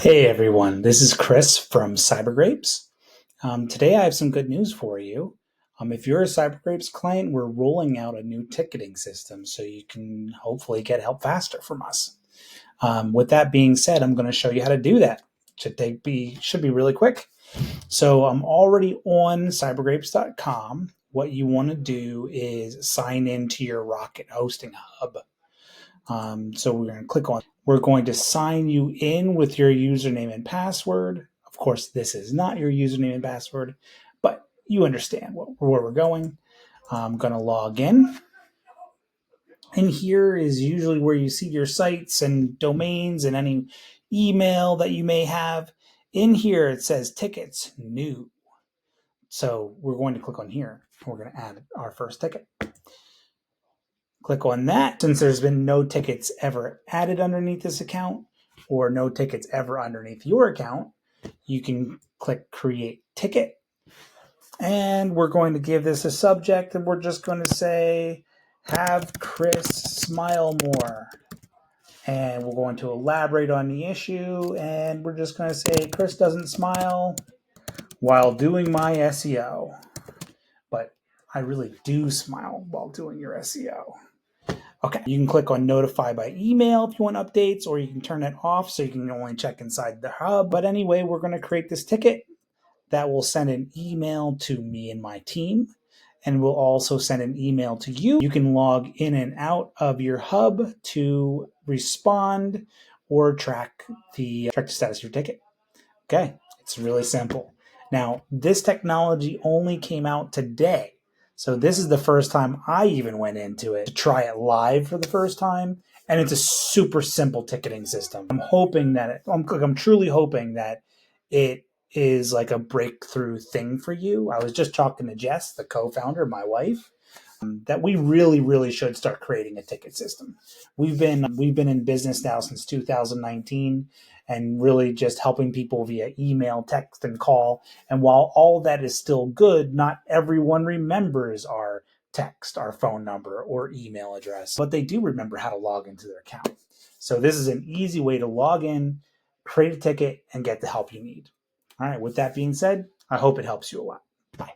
Hey everyone, this is Chris from CyberGrapes. Today I have some good news for you. If you're a CyberGrapes client, we're rolling out a new ticketing system so you can hopefully get help faster from us. With that being said, I'm going to show you how to do that. Should be really quick. So I'm already on cybergrapes.com. What you want to do is sign into your Rocket hosting hub. So we're going to click on, we're going to sign you in with your username and password. Of course, this is not your username and password, but you understand where we're going. I'm going to log in. And here is usually where you see your sites and domains and any email that you may have. In here, it says tickets new. So we're going to click on here. We're going to add our first ticket. Click on that. Since there's been no tickets ever added underneath this account or no tickets ever underneath your account, you can click create ticket. And we're going to give this a subject, and we're just going to say, have Chris smile more. And we're going to elaborate on the issue, and we're just going to say, Chris doesn't smile while doing my SEO. But I really do smile while doing your SEO. Okay, you can click on notify by email if you want updates, or you can turn it off so you can only check inside the hub. But anyway, we're going to create this ticket that will send an email to me and my team, and we'll also send an email to you. You can log in and out of your hub to respond or track the status of your ticket. Okay, it's really simple. Now, this technology only came out today. So this is the first time I even went into it to try it live for the first time. And it's a super simple ticketing system. I'm truly hoping that it is like a breakthrough thing for you. I was just talking to Jess, the co-founder, my wife, that we really should start creating a ticket system. We've been in business now since 2019 and really just helping people via email, text, and call. And while all that is still good, not everyone remembers our text, our phone number, or email address, but they do remember how to log into their account. So this is an easy way to log in, create a ticket, and get the help you need. All right, with that being said, I hope it helps you a lot. Bye.